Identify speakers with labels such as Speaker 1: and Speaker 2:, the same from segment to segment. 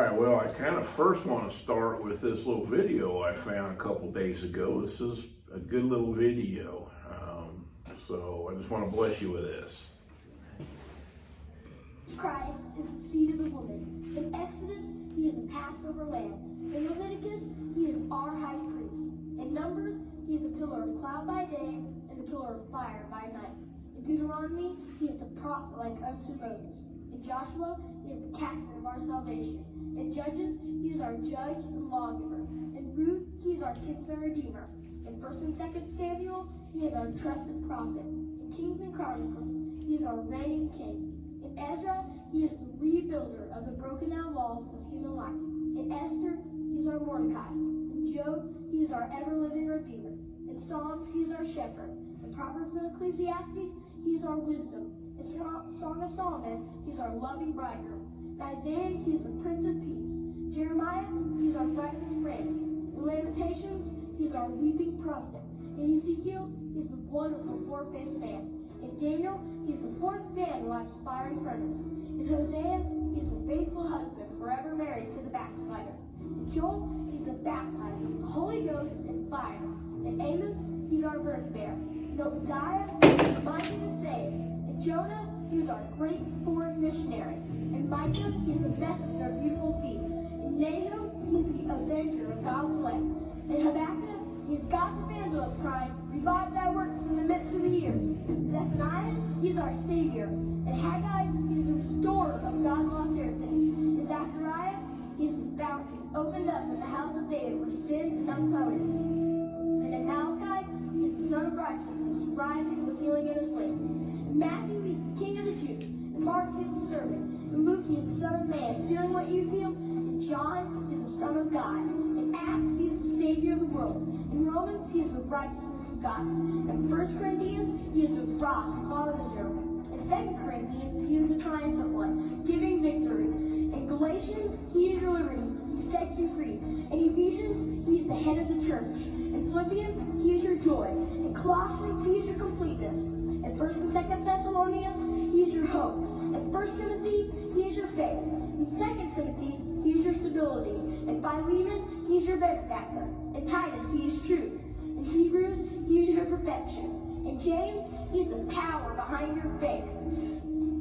Speaker 1: right, well, I kind of first want to start with this little video I found a couple days ago. This is a good little video. So I just want to bless you with this.
Speaker 2: Christ is the seed of the woman. In Exodus, he is the Passover lamb. In Leviticus, he is our high priest. In Numbers, he is the pillar of cloud by day and the pillar of fire by night. In Deuteronomy, he is the prophet like unto Moses. In Joshua, he is the captain of our salvation. In Judges, he is our judge and lawgiver. In Ruth, he is our kinsman redeemer. In 1st and 2nd Samuel, he is our trusted prophet. In Kings and Chronicles, he is our reigning king. In Ezra, he is the rebuilder of the broken down walls of human life. In Esther, he is our Mordecai. In Job, he is our ever-living redeemer. In Psalms, he is our shepherd. In Proverbs and Ecclesiastes, he is our wisdom. In Song of Solomon, he is our loving bridegroom. In Isaiah, he is the Prince of Peace. Jeremiah, he is our brightest friend. In Lamentations, he is our weeping prophet. In Ezekiel, he is the wonderful four-faced man. In Daniel, he is the fourth man in life's fiery furnace. In Hosea, he is the faithful husband forever married to the backslider. In Joel, he's the baptizer with the Holy Ghost and fire. In Amos, he's our birth bearer. In Obadiah, he's the mighty to save. In Jonah, he's our great foreign missionary. In Micah, he's the messenger of beautiful feet. In Nahum, he's the avenger of God's elect. In Habakkuk, he's God's evangelist crying, revive thy works in the midst of the year. In Zephaniah, he's our Savior. In Haggai, he's the restorer of God's lost heritage. In Zechariah, he's the fountain opened up in the house of David for sin and uncleanness. And in Malachi, he's the Son of Righteousness, rising with healing in his wings. In Matthew, he's the King of the Jews. In Mark, he's the servant. In Luke, he's the Son of Man, feeling what you feel. In John, he's the Son of God. In Acts, he's the Savior of the world. In Romans, he is the righteousness of God. In 1 Corinthians, he is the rock of all Israel. In 2 Corinthians, he is the triumphant one, giving victory. In Galatians, he is your liberty. He set you free. In Ephesians, he is the head of the church. In Philippians, he is your joy. In Colossians, he is your completeness. In 1st and 2nd Thessalonians, he is your hope. In 1 Timothy, he is your faith. In 2 Timothy, he is your stability. In Philemon, he is your benefactor. In Titus, he is truth. In Hebrews, he is your perfection. In James, he is the power behind your faith.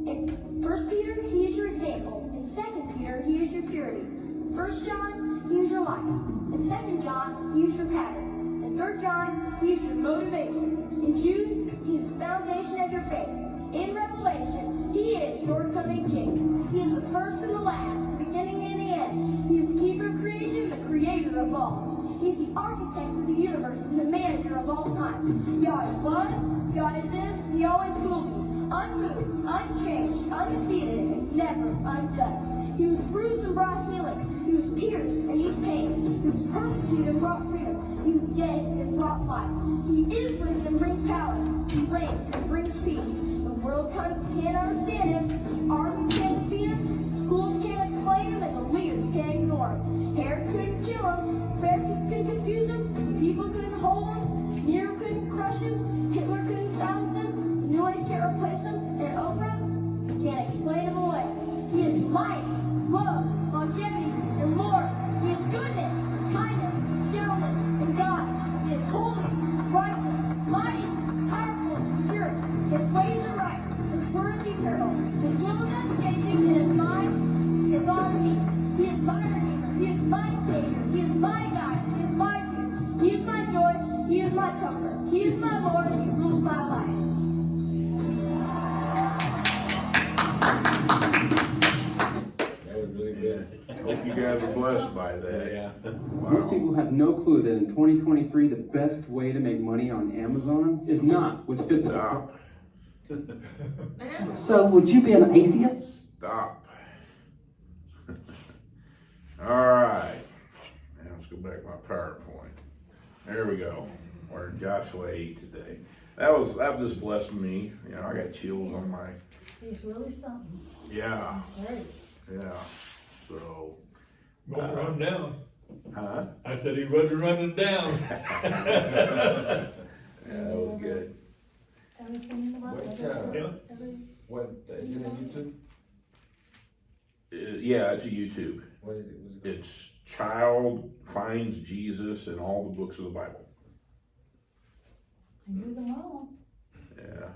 Speaker 2: In 1 Peter, he is your example. In 2 Peter, he is your purity. In 1 John, he is your light. In 2 John, he is your pattern. In 3 John, he is your motivation. In Jude, he is the foundation of your faith. In Revelation, he is your coming king. He is the first and the last, the beginning and the end. He is the keeper of creation, the creator of all. He's the architect of the universe and the manager of all time. He always was, he always is, he always will be. Unmoved, unchanged, undefeated, and never undone. He was bruised and brought healing. He was pierced and eased pain. He was persecuted and brought freedom. He was dead and brought life. He is risen and brings power. He reigns and brings peace. The world can't understand him. Artists can't defeat him. Schools can't explain him, and the leaders can't ignore him. Herod couldn't kill him. Pharisees couldn't confuse him. People couldn't hold him. Nero couldn't crush him. Hitler couldn't silence him. No one can't replace him. And Oprah can't explain him away. He is life, love, longevity, and more. He is goodness, kindness, gentleness, and God. He is holy, righteous, mighty, powerful, pure. His ways are right. His word is eternal. His will is unchanging, and his mind is on me. He is my Redeemer. He is my Savior. He is my God. He is my peace. He is my joy. He is my comfort. He is my Lord, and he rules my life.
Speaker 3: That was really good.
Speaker 1: Hope you guys are blessed by that.
Speaker 3: Yeah.
Speaker 4: Most people have no clue that in 2023, the best way to make money on Amazon is not with physical.
Speaker 1: Stop.
Speaker 5: So would you be an atheist?
Speaker 1: Stop. All right. Now let's go back to my PowerPoint. There we go. We're in Joshua 8 today. That just blessed me. You know, I got chills on my.
Speaker 6: He's really something.
Speaker 1: Yeah.
Speaker 6: He's great.
Speaker 1: Yeah. So.
Speaker 7: Won't run down.
Speaker 1: Huh?
Speaker 7: I said he wasn't running down.
Speaker 1: Yeah, that was good.
Speaker 6: Everything in the Bible.
Speaker 3: What,
Speaker 7: Yeah.
Speaker 3: What, is it on YouTube?
Speaker 1: Yeah, it's a YouTube.
Speaker 3: What is it? What's it called?
Speaker 1: It's Child Finds Jesus in All the Books of the Bible.
Speaker 6: I knew them all.
Speaker 1: Yeah.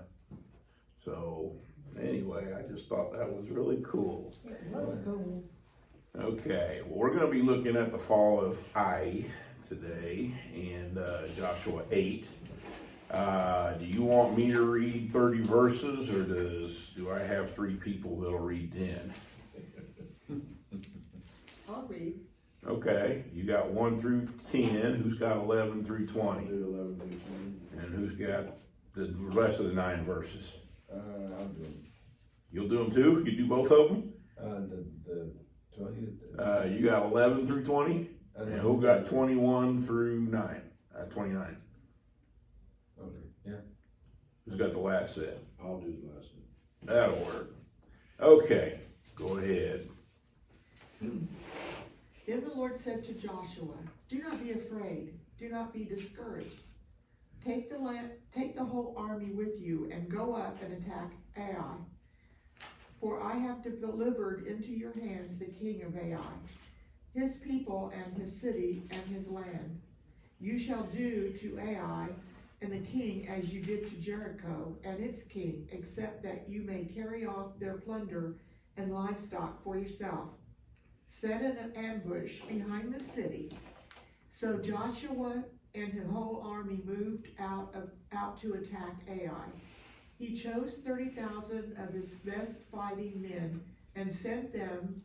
Speaker 1: So, anyway, I just thought that was really cool.
Speaker 6: It was cool.
Speaker 1: Okay, well, we're gonna be looking at the fall of Ai today, and Joshua 8. Do you want me to read 30 verses, or do I have 3 people that'll read 10?
Speaker 8: I'll read.
Speaker 1: Okay, you got 1 through 10, who's got 11 through 20?
Speaker 3: Do 11 through 20.
Speaker 1: And who's got the rest of the 9 verses?
Speaker 3: I'll do it.
Speaker 1: You'll do them too? You do both of them?
Speaker 3: The 20.
Speaker 1: You got 11 through 20? And who got 21 through 29?
Speaker 3: Okay, yeah.
Speaker 1: Who's got the last set?
Speaker 3: I'll do the last one.
Speaker 1: That'll work. Okay, go ahead.
Speaker 8: Then the Lord said to Joshua, "Do not be afraid, do not be discouraged. Take the whole army with you and go up and attack Ai. For I have delivered into your hands the king of Ai, his people and his city and his land. You shall do to Ai and the king as you did to Jericho and its king, except that you may carry off their plunder and livestock for yourself. Set an ambush behind the city." So Joshua and his whole army moved out to attack Ai. He chose 30,000 of his best fighting men and sent them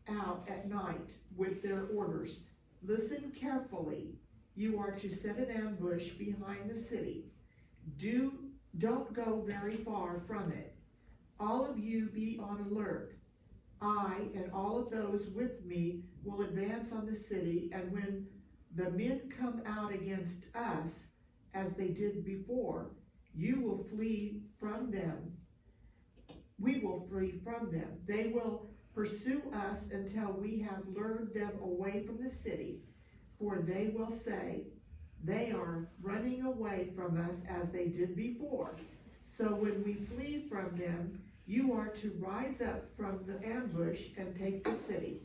Speaker 8: out at night with their orders. "Listen carefully. You are to set an ambush behind the city. Don't go very far from it. All of you be on alert. I and all of those with me will advance on the city, and when the men come out against us, as they did before, you will flee from them. We will flee from them. They will pursue us until we have lured them away from the city, for they will say, 'They are running away from us as they did before.' So when we flee from them, you are to rise up from the ambush and take the city.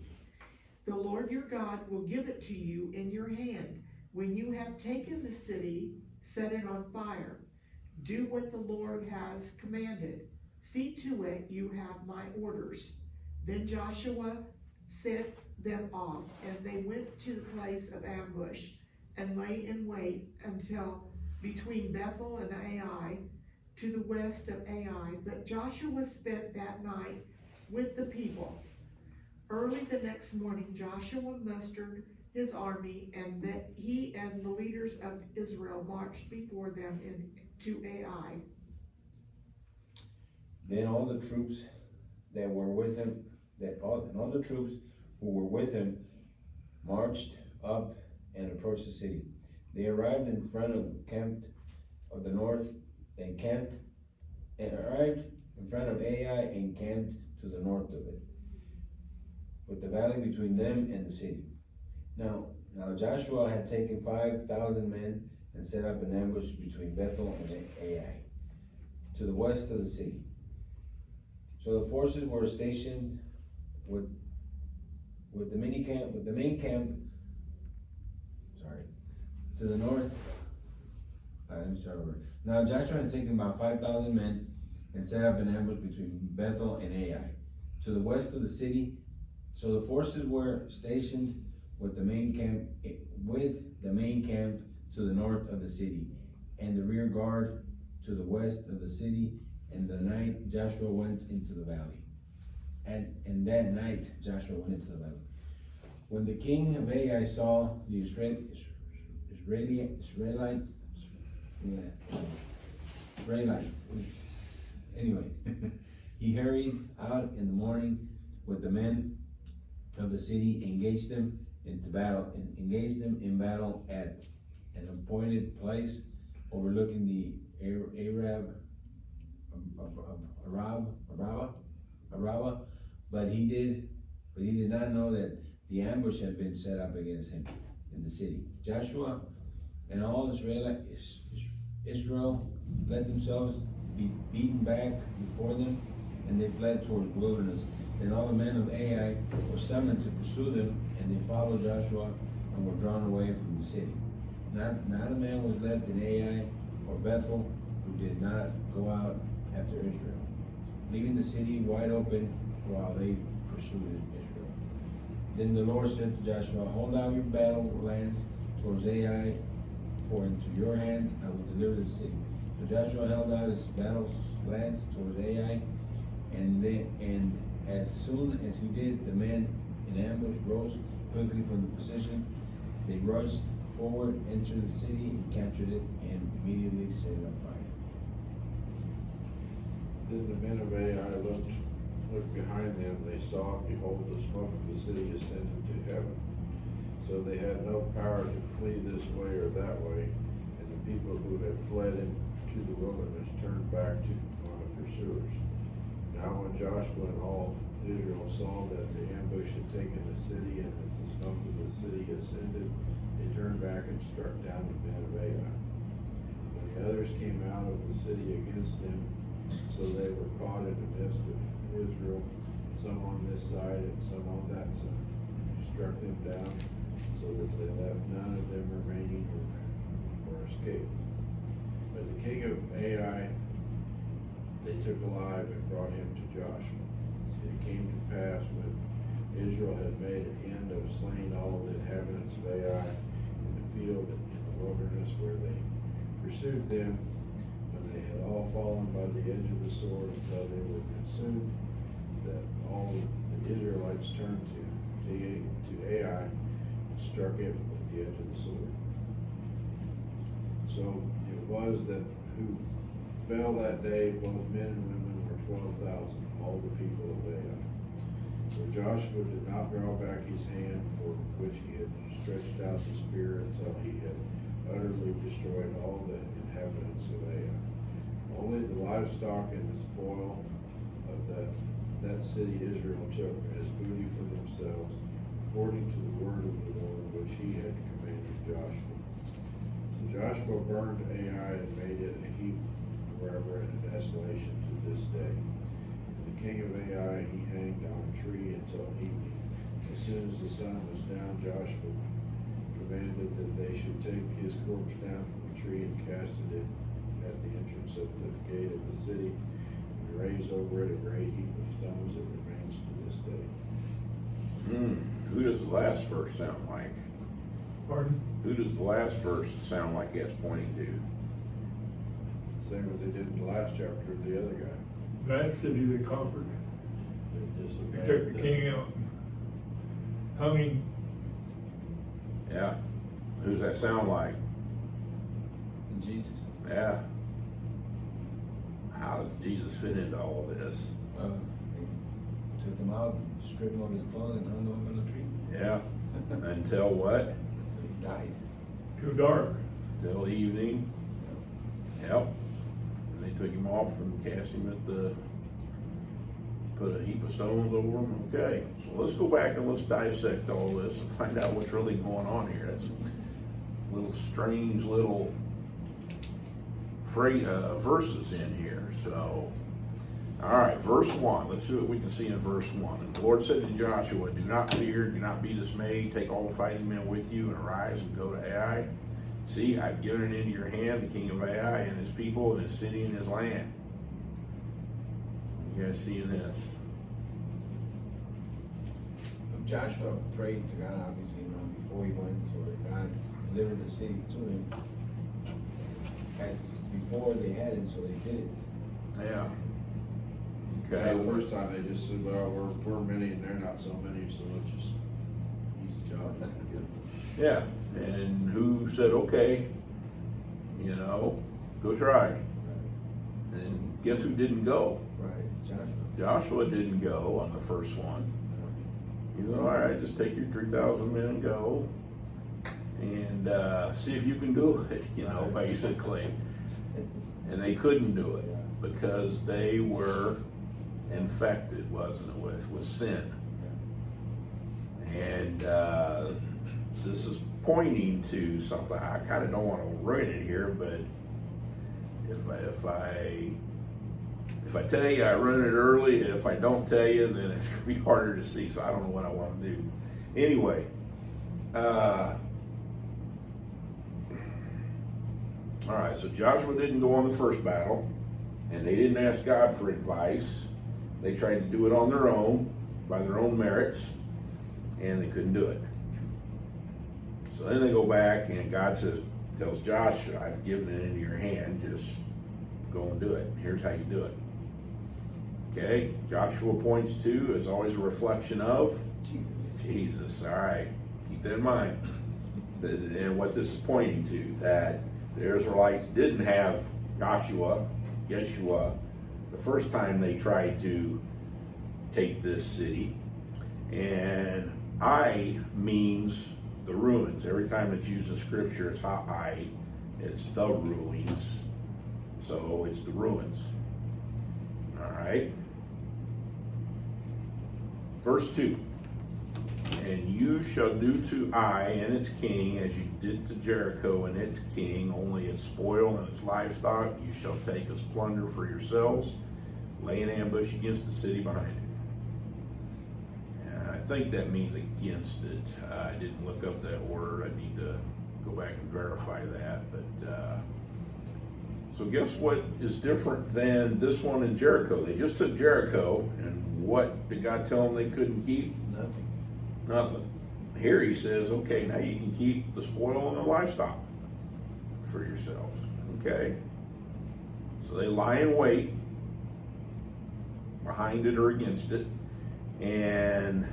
Speaker 8: The Lord your God will give it to you in your hand. When you have taken the city, set it on fire. Do what the Lord has commanded. See to it you have my orders." Then Joshua sent them off, and they went to the place of ambush and lay in wait until between Bethel and Ai, to the west of Ai. But Joshua spent that night with the people. Early the next morning, Joshua mustered his army, and that he and the leaders of Israel marched before them to Ai.
Speaker 3: Then all the troops that were with him, all the troops who were with him marched up and approached the city. They arrived in front of camp of the north and arrived in front of Ai and camped to the north of it, with the valley between them and the city. Now Joshua had taken 5,000 men and set up an ambush between Bethel and Ai, to the west of the city. So the forces were stationed with the main camp, to the north. Let me start over. Now Joshua had taken about 5,000 men and set up an ambush between Bethel and Ai, to the west of the city. So the forces were stationed with the main camp to the north of the city, and the rear guard to the west of the city. And the night Joshua went into the valley. And that night Joshua went into the valley. When the king of Ai saw the Israelites, anyway, he hurried out in the morning with the men of the city, engaged them in battle at an appointed place overlooking the Araba, but he did not know that the ambush had been set up against him in the city. Joshua and all Israel let themselves be beaten back before them, and they fled towards wilderness Then all the men of Ai were summoned to pursue them, and they followed Joshua and were drawn away from the city. Not a man was left in Ai or Bethel who did not go out after Israel, leaving the city wide open while they pursued Israel. Then the Lord said to Joshua, hold out your battle lance towards Ai, for into your hands I will deliver the city. So Joshua held out his battle lance towards Ai, and as soon as he did, the men in ambush rose quickly from the position. They rushed forward, entered the city, and captured it, and immediately set it on fire.
Speaker 9: Then the men of Ai looked behind them, they saw, and behold, the smoke of the city ascended to heaven. So they had no power to flee this way or that way, and the people who had fled into the wilderness turned back on the pursuers. Now when Joshua and all Israel saw that the ambush had taken the city, and that the smoke of the city ascended, they turned back and struck down the men of Ai. When the others came out of the city against them, so they were caught in the midst of Israel, some on this side and some on that side. Struck them down, so that they left none of them remaining or escaped. But the king of Ai they took alive and brought him to Joshua. And it came to pass when Israel had made an end of slaying all the inhabitants of Ai in the field and in the wilderness where they pursued them, when they had all fallen by the edge of the sword until they were consumed, that all the Israelites turned to Ai and struck it with the edge of the sword. So it was that who fell that day, both men and women, were 12,000, all the people of Ai. For Joshua did not draw back his hand, for which he had stretched out the spear until he had utterly destroyed all the inhabitants of Ai. Only the livestock and the spoil of that city Israel took as booty for themselves, according to the word of the Lord which he had commanded Joshua. So Joshua burned Ai and made it a heap forever and a desolation to this day. And the king of Ai he hanged on a tree until evening. As soon as the sun was down, Joshua commanded that they should take his corpse down from the tree and cast it at the entrance of the gate of the city, and raise over it a great heap of stones that remains to this day.
Speaker 1: Who does the last verse sound like?
Speaker 7: Pardon?
Speaker 1: Who does the last verse sound like that's pointing to?
Speaker 9: Same as they did in the last chapter of the other guy.
Speaker 7: That city they conquered.
Speaker 9: They
Speaker 7: They
Speaker 9: disobeyed
Speaker 7: took the king out and hung him.
Speaker 1: Yeah. Who's that sound like?
Speaker 3: Jesus.
Speaker 1: Yeah. How does Jesus fit into all of this?
Speaker 3: They took him out, stripped him of his clothes, and hung him on the tree.
Speaker 1: Yeah. Until what?
Speaker 3: Until he died.
Speaker 7: Too dark.
Speaker 1: Till evening. Yep. And they took him off and cast him at put a heap of stones over him. Okay, so let's go back and let's dissect all this and find out what's really going on here. That's a little strange little verses in here. So, all right, verse 1. Let's see what we can see in verse 1. And the Lord said to Joshua, do not fear, do not be dismayed. Take all the fighting men with you and arise and go to Ai. See, I've given it into your hand, the king of Ai and his people and his city and his land. You guys seeing this?
Speaker 3: Joshua prayed to God, obviously, before he went, so that God delivered the city to him. As before they had it, so they did it.
Speaker 1: Yeah.
Speaker 9: Yeah,
Speaker 1: Okay.
Speaker 9: the first time they just said, well, we're many and they're not so many, so let's just easy job. Just get them.
Speaker 1: Yeah. And who said, okay, go try. And guess who didn't go?
Speaker 3: Right, Joshua.
Speaker 1: Joshua didn't go on the first one. He said, all right, just take your 3,000 men and go and see if you can do it, basically. And they couldn't do it because they were infected, wasn't it, with sin. And this is pointing to something. I kind of don't want to ruin it here, but if I tell you I run it early, if I don't tell you, then it's gonna be harder to see, so I don't know what I wanna do. Anyway, all right, so Joshua didn't go on the first battle, and they didn't ask God for advice. They tried to do it on their own, by their own merits, and they couldn't do it. So then they go back, and God tells Joshua, I've given it into your hand, just go and do it. Here's how you do it. Okay, Joshua points to, is always a reflection of Jesus. All right, keep that in mind. And what this is pointing to, that the Israelites didn't have Yeshua, the first time they tried to take this city. And Ai means the ruins. Every time it's used in scripture, it's Ai, it's the ruins. So it's the ruins. All right. Verse 2. And you shall do to Ai and its king as you did to Jericho and its king, only its spoil and its livestock you shall take as plunder for yourselves. Lay an ambush against the city behind it. And I think that means against it. I didn't look up that word. I need to go back and verify that. But so guess what is different than this one in Jericho? They just took Jericho, and what did God tell them they couldn't keep? Nothing. Here he says, okay, now you can keep the spoil and the livestock for yourselves. Okay? So they lie in wait behind it or against it. And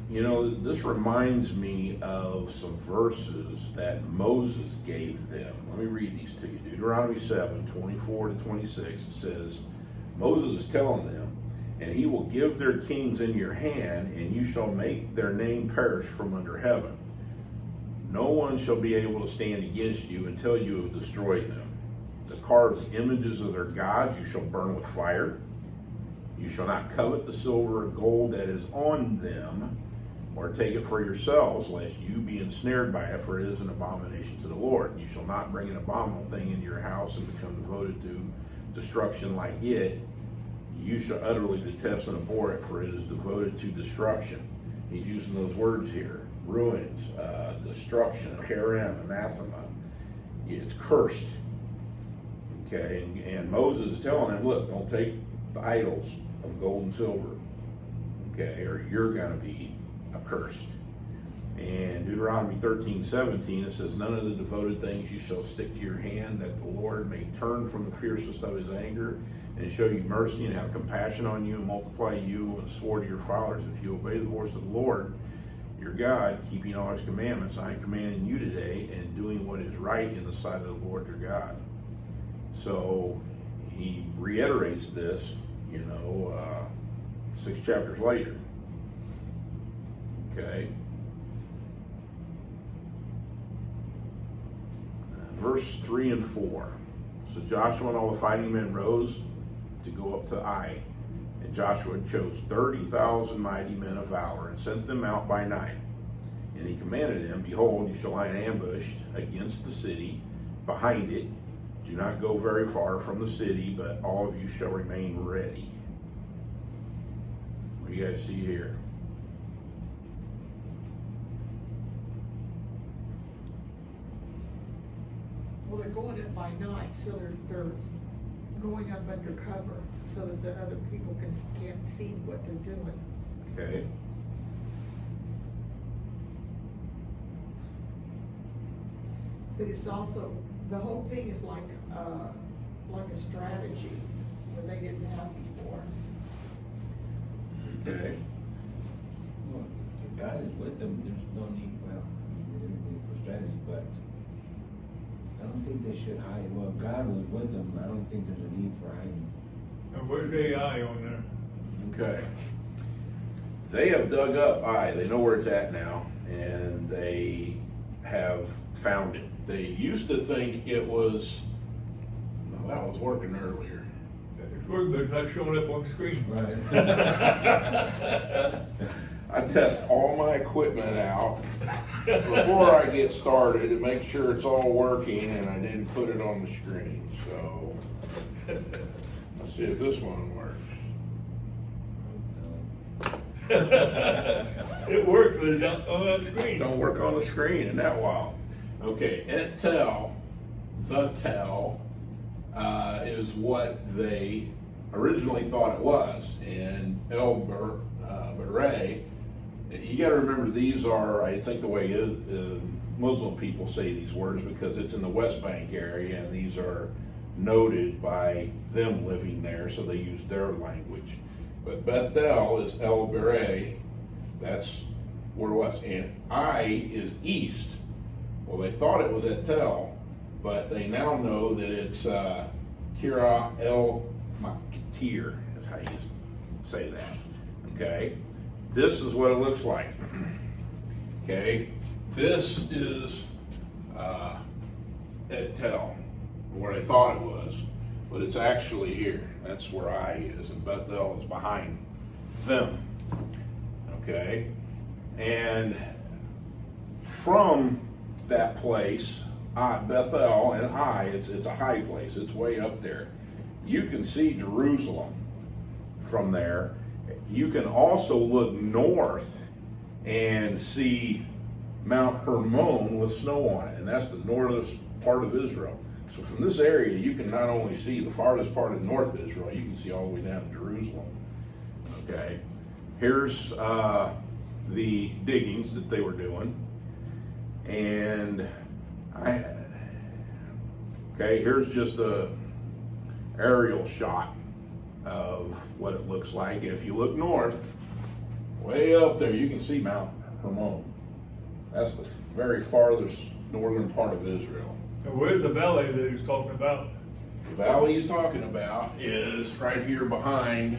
Speaker 1: you know, this reminds me of some verses that Moses gave them. Let me read these to you. Deuteronomy 7:24-26. It says, Moses is telling them, and he will give their kings in your hand, and you shall make their name perish from under heaven. No one shall be able to stand against you until you have destroyed them. The carved images of their gods you shall burn with fire. You shall not covet the silver or gold that is on them, or take it for yourselves, lest you be ensnared by it, for it is an abomination to the Lord. You shall not bring an abominable thing into your house and become devoted to destruction like it. You shall utterly detest and abhor it, for it is devoted to destruction. He's using those words here. Ruins, destruction, cherem, anathema. It's cursed. Okay, and Moses is telling them, look, don't take the idols of gold and silver. Okay, or you're going to be accursed. And Deuteronomy 13:17, it says, none of the devoted things you shall stick to your hand, that the Lord may turn from the fiercest of his anger and show you mercy and have compassion on you and multiply you, and swore to your fathers, if you obey the voice of the Lord your God, keeping all his commandments, I am commanding you today, and doing what is right in the sight of the Lord your God. So he reiterates this, 6 chapters later. Okay. Verse 3 and 4. So Joshua and all the fighting men rose to go up to Ai. And Joshua chose 30,000 mighty men of valor and sent them out by night. And he commanded them, behold, you shall lie in ambush against the city, behind it. Do not go very far from the city, but all of you shall remain ready. What do you guys see here?
Speaker 8: Well, they're going in by night, so they're going up under cover so that the other people can't see what they're doing.
Speaker 1: Okay.
Speaker 8: But it's also, the whole thing is like a strategy that they didn't have before.
Speaker 1: Okay.
Speaker 3: Well, if God is with them, there's no need, for strategy, but I don't think they should hide. Well, if God was with them, I don't think there's a need for hiding.
Speaker 7: And where's AI on there?
Speaker 1: Okay. They have dug up Ai. They know where it's at now, and they have found it. They used to think it was, well, that was working earlier.
Speaker 7: It's working, but it's not showing up on screen.
Speaker 3: Right.
Speaker 1: I test all my equipment out before I get started to make sure it's all working, and I didn't put it on the screen, so let's see if this one works.
Speaker 7: It works, but it's not on that screen.
Speaker 1: Don't work on the screen, isn't that wild? Okay, Intel, the Tel, is what they originally thought it was, and El Beret. You got to remember, these are, I think, the way Muslim people say these words, because it's in the West Bank area, and these are noted by them living there, so they use their language. But Bethel is El Beret, that's where it was, and I is east. Well, they thought it was at Tel, but they now know that it's Kira El Maktir, is how you say that, okay? This is what it looks like, okay? This is at Tel, where they thought it was, but it's actually here. That's where I is, and Bethel is behind them, okay? And from that place, Bethel and it's a high place, it's way up there. You can see Jerusalem from there. You can also look north and see Mount Hermon with snow on it, and that's the northern part of Israel. So from this area, you can not only see the farthest part of North Israel, you can see all the way down to Jerusalem. Okay, here's the diggings that they were doing, and here's just a aerial shot of what it looks like. If you look north, way up there, you can see Mount Hermon. That's the very farthest northern part of Israel.
Speaker 7: And where's the valley that he was talking about?
Speaker 1: The valley he's talking about is right here behind.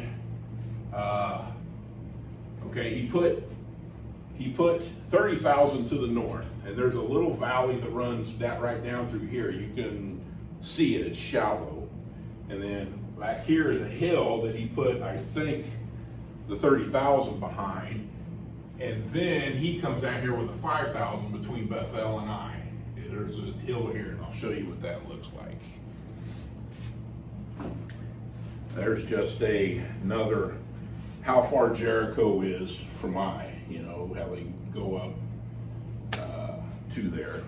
Speaker 1: He put 30,000 to the north, and there's a little valley that runs right down through here. You can see it; it's shallow. And then back here is a hill that he put, I think, the 30,000 behind. And then he comes down here with the 5,000 between Bethel and I. There's a hill here, and I'll show you what that looks like. There's just another, how far Jericho is from Ai, how they go up to there.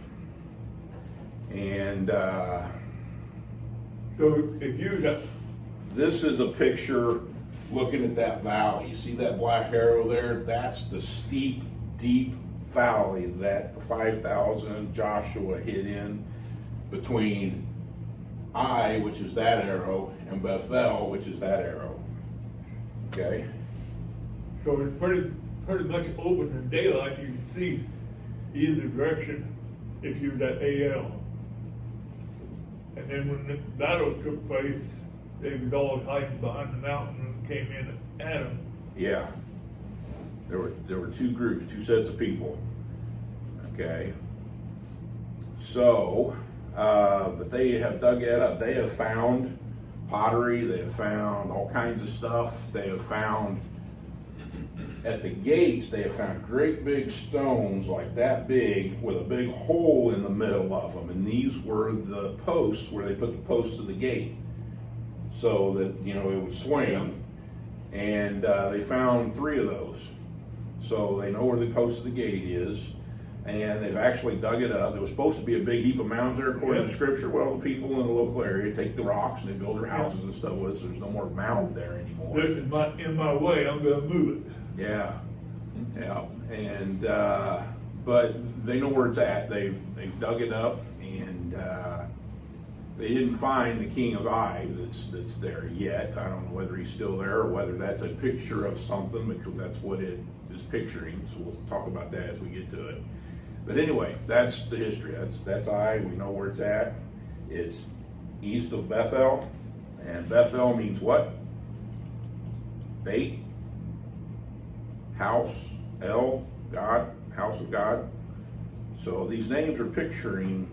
Speaker 1: And
Speaker 7: So if you
Speaker 1: this is a picture looking at that valley. You see that black arrow there? That's the steep, deep valley that the 5,000 Joshua hid in between Ai, which is that arrow, and Bethel, which is that arrow. Okay?
Speaker 7: So it's pretty much open in daylight. You can see either direction if you was at AL. And then when the battle took place, they was all hiding behind the mountain and came in at them.
Speaker 1: Yeah. There were two groups, two sets of people. Okay. So, but they have dug it up. They have found pottery. They have found all kinds of stuff. They have found, at the gates, they have found great big stones like that big with a big hole in the middle of them. And these were the posts where they put the posts of the gate so that, it would swing. And they found 3 of those. So they know where the post of the gate is. And they've actually dug it up. There was supposed to be a big heap of mounds there, according to Scripture. Well, the people in the local area take the rocks and they build their houses and stuff with it, so there's no more mound there anymore.
Speaker 7: This is in my way. I'm going to move it.
Speaker 1: Yeah, and but they know where it's at. They've dug it up, and they didn't find the king of Ai that's there yet. I don't know whether he's still there or whether that's a picture of something, because that's what it is picturing. So we'll talk about that as we get to it. But anyway, that's the history. That's Ai. We know where it's at. It's east of Bethel, and Bethel means what? Beit, house, El, God, house of God. So these names are picturing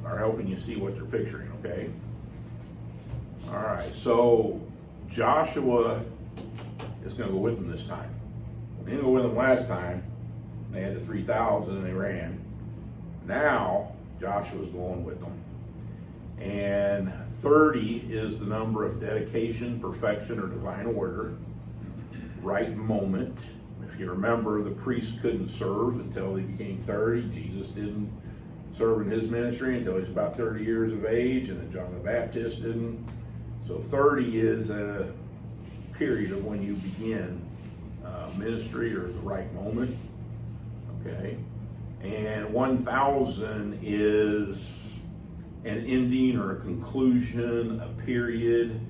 Speaker 1: are helping you see what they're picturing, okay? All right, so Joshua is going to go with them this time. They didn't go with them last time. They had the 3,000 and they ran. Now, Joshua's going with them. And 30 is the number of dedication, perfection, or divine order. Right moment. If you remember, the priests couldn't serve until they became 30. Jesus didn't serve in his ministry until he was about 30 years of age, and then John the Baptist didn't. So 30 is a period of when you begin ministry, or the right moment. Okay. And 1,000 is an ending or a conclusion, a period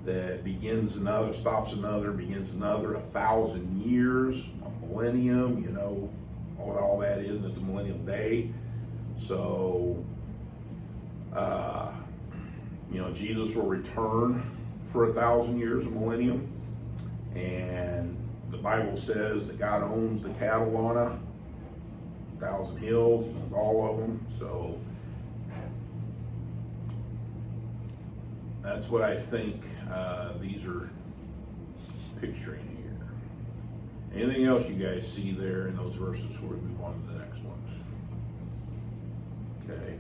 Speaker 1: that begins another, stops another, begins another. 1,000 years, a millennium, you know what all that is. It's a millennial day. So, you know, Jesus will return for 1,000 years, a millennium. And the Bible says that God owns the cattle on 1,000 hills, He owns all of them. So that's what I think these are picturing here. Anything else you guys see there in those verses before we move on to the next ones? Okay.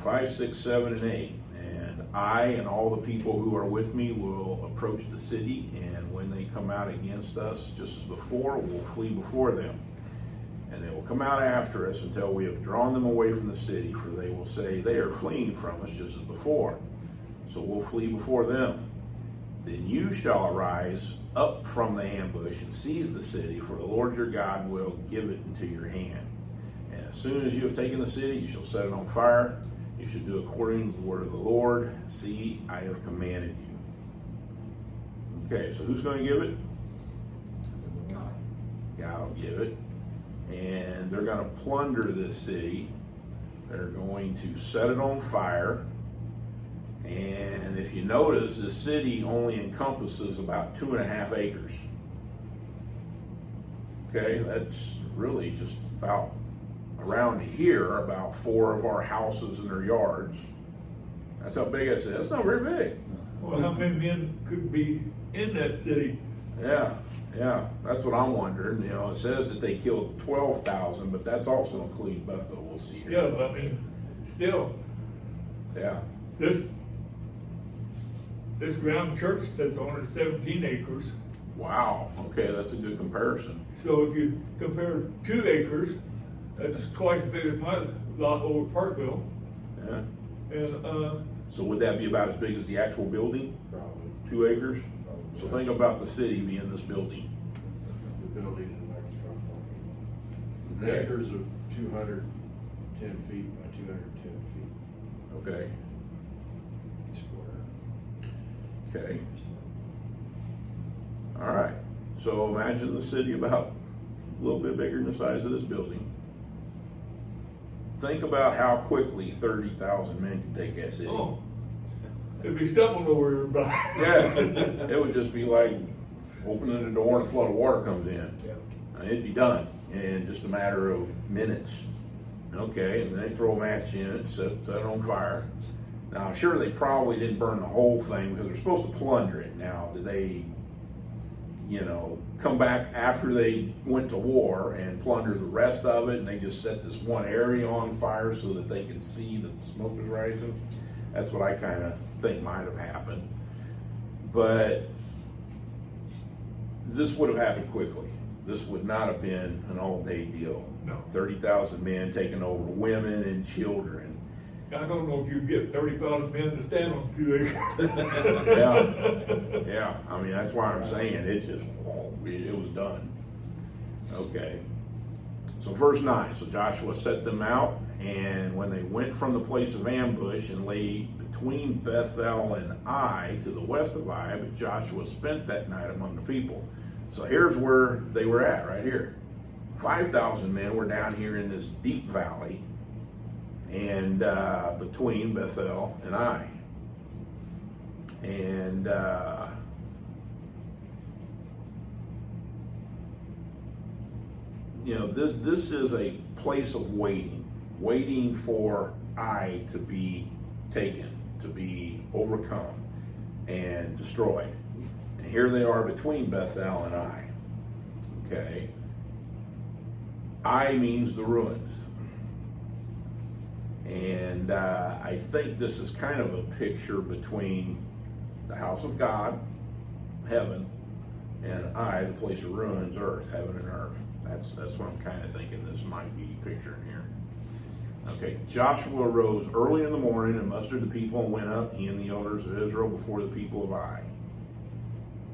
Speaker 1: 5, 6, 7, and 8. And I and all the people who are with me will approach the city, and when they come out against us, just as before, we'll flee before them. And they will come out after us until we have drawn them away from the city, for they will say, they are fleeing from us just as before. So we'll flee before them. Then you shall arise up from the ambush and seize the city, for the Lord your God will give it into your hand. And as soon as you have taken the city, you shall set it on fire. You should do according to the word of the Lord. See, I have commanded you. Okay, so who's going to give it? God will give it. And they're going to plunder this city. They're going to set it on fire. And if you notice, this city only encompasses about 2.5 acres. Okay, that's really just about around here, about 4 of our houses and their yards. That's how big I said. That's not very big.
Speaker 7: Well, how many men could be in that city?
Speaker 1: Yeah, that's what I'm wondering. You know, it says that they killed 12,000, but that's also including Bethel. We'll see here.
Speaker 7: Yeah, but I mean, still,
Speaker 1: Yeah.
Speaker 7: this ground church that's on is 17 acres.
Speaker 1: Wow. Okay, that's a good comparison.
Speaker 7: So if you compare 2 acres, that's twice as big as my lot over Parkville.
Speaker 1: Yeah.
Speaker 7: And,
Speaker 1: So would that be about as big as the actual building?
Speaker 9: Probably.
Speaker 1: 2 acres? So think about the city being this building.
Speaker 9: The building and like the front parking.
Speaker 1: Okay.
Speaker 9: Acres of 210 feet by 210 feet
Speaker 1: Okay.
Speaker 9: square.
Speaker 1: Okay. All right. So imagine the city about a little bit bigger than the size of this building. Think about how quickly 30,000 men can take that city.
Speaker 7: oh, if you stumbled over everybody.
Speaker 1: Yeah, it would just be like opening the door and a flood of water comes in. It'd be done in just a matter of minutes. Okay, and then they throw a match in it, set it on fire. Now, I'm sure they probably didn't burn the whole thing because they're supposed to plunder it. Now, did they, you know, come back after they went to war and plunder the rest of it, and they just set this one area on fire so that they could see that the smoke was rising? That's what I kind of think might have happened. But this would have happened quickly. This would not have been an all-day deal.
Speaker 7: No.
Speaker 1: 30,000 men taking over women and children.
Speaker 7: I don't know if you'd get 30,000 men to stand on 2 acres.
Speaker 1: Yeah. I mean, that's why I'm saying it was done. Okay. So verse 9, so Joshua set them out, and when they went from the place of ambush and lay between Bethel and Ai to the west of Ai, but Joshua spent that night among the people. So here's where they were at, right here. 5,000 men were down here in this deep valley, and between Bethel and Ai. And you know, this is a place of waiting for Ai to be taken, to be overcome and destroyed. And here they are between Bethel and Ai. okay? Ai means the ruins. And I think this is kind of a picture between the house of God, heaven, and Ai, the place of ruins, earth, heaven and earth. That's what I'm kind of thinking this might be picturing here. Okay, Joshua arose early in the morning and mustered the people and went up, he and the elders of Israel, before the people of Ai.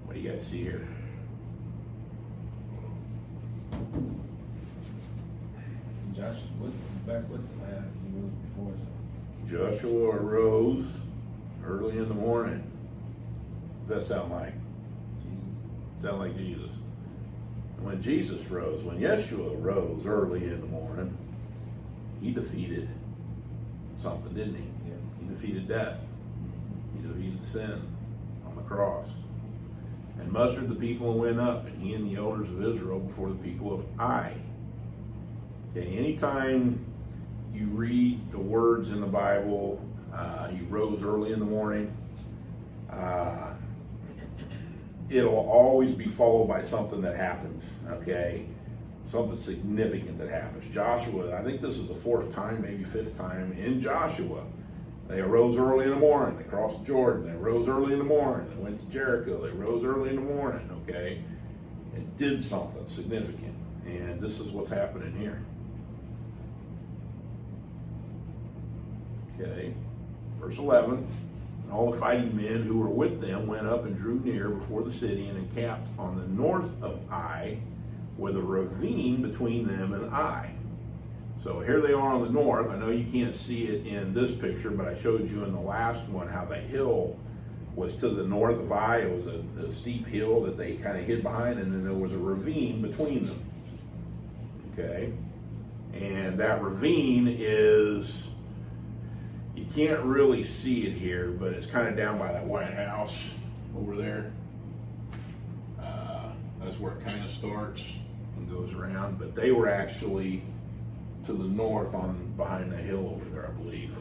Speaker 1: What do you guys see here?
Speaker 3: Josh was back with the lad he was before, so.
Speaker 1: Joshua arose early in the morning. Does that sound like?
Speaker 3: Jesus.
Speaker 1: Sound like Jesus. When Jesus rose, when Yeshua rose early in the morning, he defeated something, didn't he?
Speaker 3: Yeah.
Speaker 1: He defeated death. He defeated sin on the cross. And mustered the people and went up, and he and the elders of Israel before the people of Ai. Okay, anytime you read the words in the Bible, he rose early in the morning, it'll always be followed by something that happens, okay? Something significant that happens. Joshua, I think this is the fourth time, maybe fifth time in Joshua. They arose early in the morning, they crossed Jordan, they rose early in the morning, they went to Jericho, they rose early in the morning, okay? And did something significant. And this is what's happening here. Okay, verse 11, and all the fighting men who were with them went up and drew near before the city and encamped on the north of Ai, with a ravine between them and Ai. So here they are on the north. I know you can't see it in this picture, but I showed you in the last one how the hill was to the north of Ai. It was a steep hill that they kind of hid behind, and then there was a ravine between them. Okay, and that ravine is, you can't really see it here, but it's kind of down by that White House over there. That's where it kind of starts and goes around, but they were actually to the north on behind the hill over there, I believe.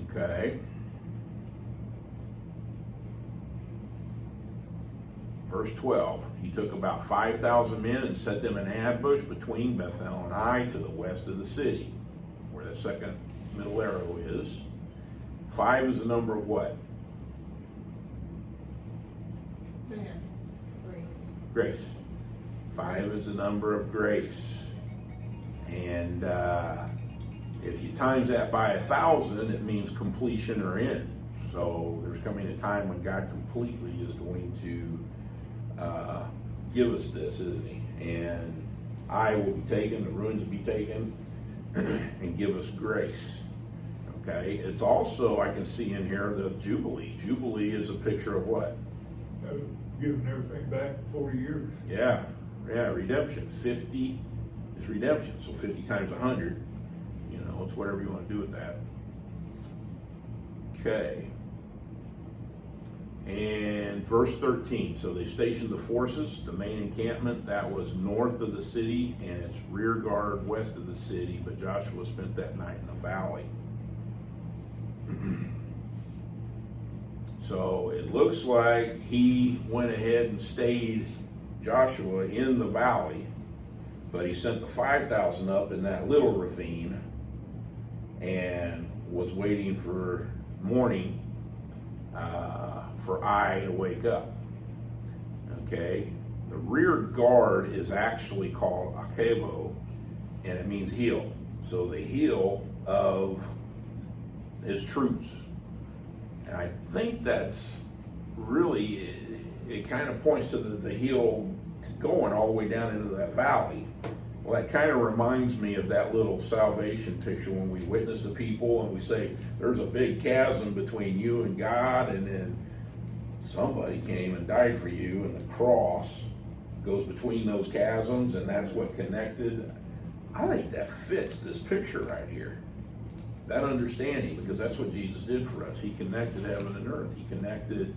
Speaker 1: Okay. Verse 12, he took about 5,000 men and set them in ambush between Bethel and Ai to the west of the city, where the second middle arrow is. 5 is the number of what?
Speaker 8: Man,
Speaker 1: Grace. 5 is the number of grace. And if you times that by 1,000, it means completion or end. So there's coming a time when God completely is going to give us this, isn't he? And Ai will be taken, the ruins will be taken, and give us grace. Okay, it's also, I can see in here, the Jubilee. Jubilee is a picture of what?
Speaker 7: Giving everything back in 40 years.
Speaker 1: Yeah, redemption. 50 is redemption, so 50 times 100, you know, it's whatever you want to do with that. Okay. And verse 13, so they stationed the forces, the main encampment, that was north of the city, and its rear guard west of the city, but Joshua spent that night in the valley. So it looks like he went ahead and stayed, Joshua, in the valley, but he sent the 5,000 up in that little ravine and was waiting for morning for Ai to wake up. Okay, the rear guard is actually called Akebo, and it means heel. So the heel of his troops. And I think that's really, it kind of points to the hill going all the way down into that valley. Well, that kind of reminds me of that little salvation picture when we witness to people and we say, there's a big chasm between you and God, and then somebody came and died for you, and the cross goes between those chasms, and that's what connected. I think that fits this picture right here. That understanding, because that's what Jesus did for us. He connected heaven and earth. He connected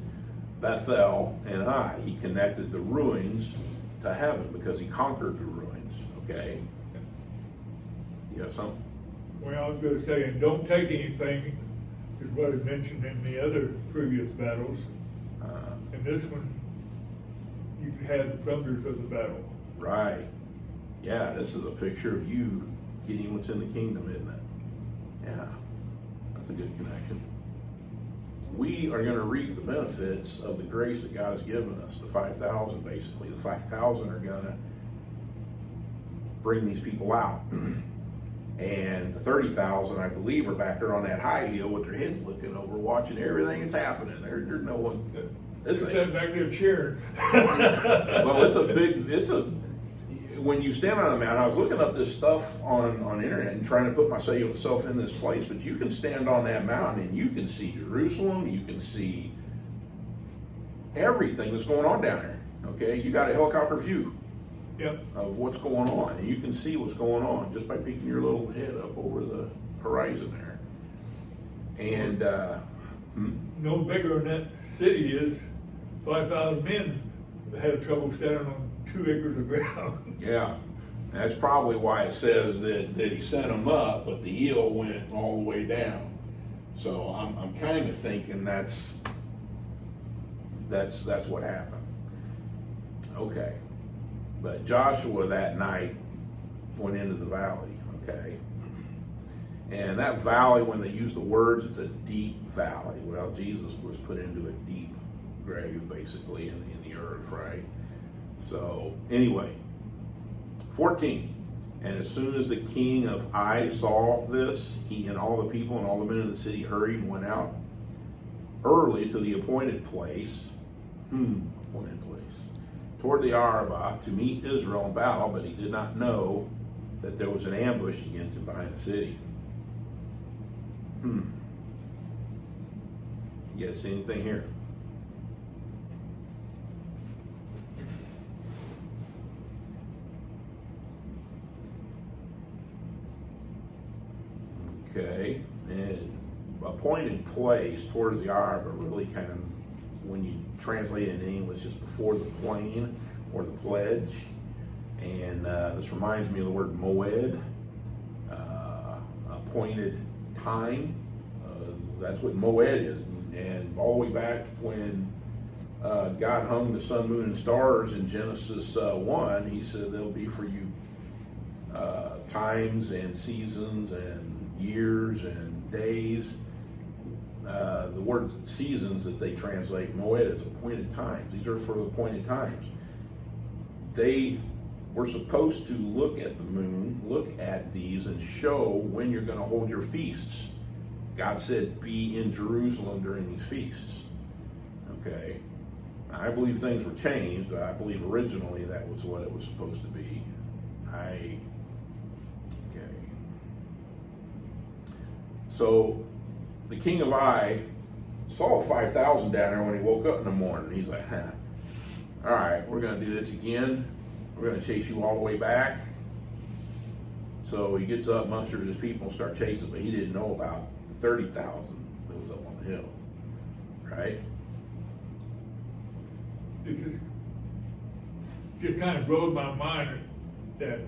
Speaker 1: Bethel and Ai. He connected the ruins to heaven because he conquered the ruins, okay? You have something?
Speaker 7: Well, I was going to say, and don't take anything, is what I mentioned in the other previous battles. In this one, you had the parameters of the battle.
Speaker 1: Right. Yeah, this is a picture of you getting what's in the kingdom, isn't it? Yeah, that's a good connection. We are going to reap the benefits of the grace that God has given us. The 5,000, basically. The 5,000 are going to bring these people out. And the 30,000, I believe, are back there on that high hill with their heads looking over, watching everything that's happening. There's no one.
Speaker 7: They're sitting back there cheering.
Speaker 1: Well, when you stand on a mountain, I was looking up this stuff on the internet and trying to put myself in this place, but you can stand on that mountain and you can see Jerusalem, you can see everything that's going on down there, okay? You got a helicopter view
Speaker 7: Yep.
Speaker 1: of what's going on, and you can see what's going on just by peeking your little head up over the horizon there. And,
Speaker 7: No bigger than that city is. 5,000 men had trouble standing on 2 acres of ground.
Speaker 1: yeah, that's probably why it says that he sent them up, but the hill went all the way down. So I'm kind of thinking that's what happened. Okay, but Joshua that night went into the valley. Okay, and that valley, when they use the words, it's a deep valley. Well, Jesus was put into a deep grave, basically, in the earth, right? So anyway, 14. And as soon as the king of Ai saw this, he and all the people and all the men of the city hurried and went out early to the appointed place, toward the Arabah to meet Israel in battle, but he did not know that there was an ambush against him behind the city. You guys see anything here? Okay, and appointed place towards the Arabah really kind of, when you translate it in English, just before the plain or the pledge. And this reminds me of the word moed, appointed time. That's what moed is. And all the way back when God hung the sun, moon, and stars in Genesis 1, he said there'll be for you times and seasons and years and days. The word seasons that they translate moed is appointed times. These are for the appointed times. They were supposed to look at the moon, look at these, and show when you're going to hold your feasts. God said, be in Jerusalem during these feasts. Okay. I believe things were changed, but I believe originally that was what it was supposed to be. Okay. So the king of Ai saw 5,000 down there when he woke up in the morning. He's like, all right, we're going to do this again. We're going to chase you all the way back. So he gets up, musters his people, and start chasing, but he didn't know about the 30,000 that was up on the hill, right?
Speaker 7: It just kind of blows my mind that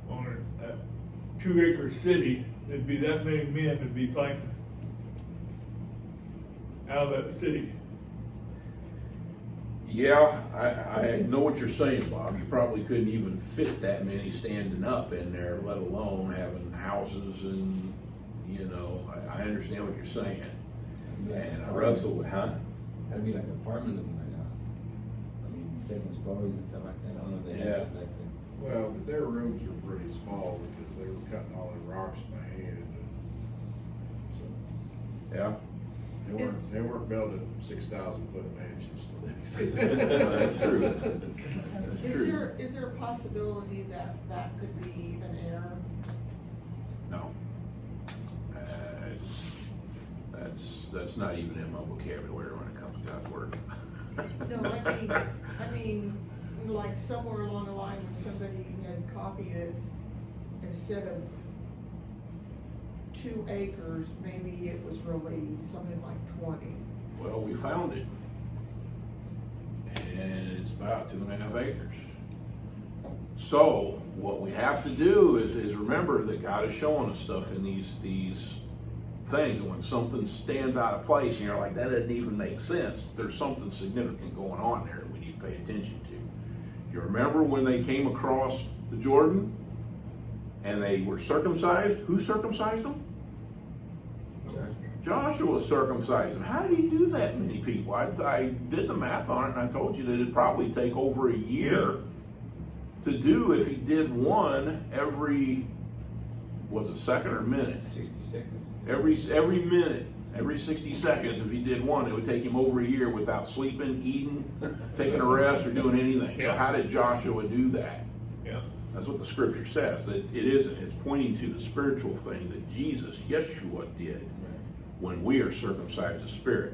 Speaker 7: on a 2-acre city, there'd be that many men that'd be fighting out of that city.
Speaker 1: Yeah, I know what you're saying, Bob. You probably couldn't even fit that many standing up in there, let alone having houses and, you know, I understand what you're saying. And I wrestle with,
Speaker 3: That'd be like an apartment, like, 7 stories and stuff like that. I don't know if they
Speaker 1: Yeah.
Speaker 3: have that back then.
Speaker 9: Well, but their rooms were pretty small because they were cutting all the rocks by hand. So
Speaker 1: yeah.
Speaker 9: they weren't building 6,000 foot mansions to live in.
Speaker 1: That's true. That's
Speaker 8: Is
Speaker 1: true.
Speaker 8: there a possibility that could be an error?
Speaker 1: No. That's not even in my vocabulary when it comes to God's word.
Speaker 8: No, I mean, like somewhere along the line when somebody had copied it, instead of 2 acres, maybe it was really something like 20.
Speaker 1: Well, we found it. And it's about 2.5 acres. So what we have to do is remember that God is showing us stuff in these things, and when something stands out of place and you're like, that doesn't even make sense, there's something significant going on there that we need to pay attention to. You remember when they came across the Jordan and they were circumcised? Who circumcised them? Joshua circumcised them. How did he do that many people? I did the math on it, and I told you that it'd probably take over a year to do if he did one every, was it second or minute?
Speaker 3: 60 seconds.
Speaker 1: Every minute, every 60 seconds, if he did one, it would take him over a year without sleeping, eating, taking a rest, or doing anything. So
Speaker 7: Yeah.
Speaker 1: how did Joshua do that?
Speaker 7: Yeah.
Speaker 1: That's what the scripture says, that it isn't. It's pointing to the spiritual thing that Jesus, Yeshua, did when we are circumcised of spirit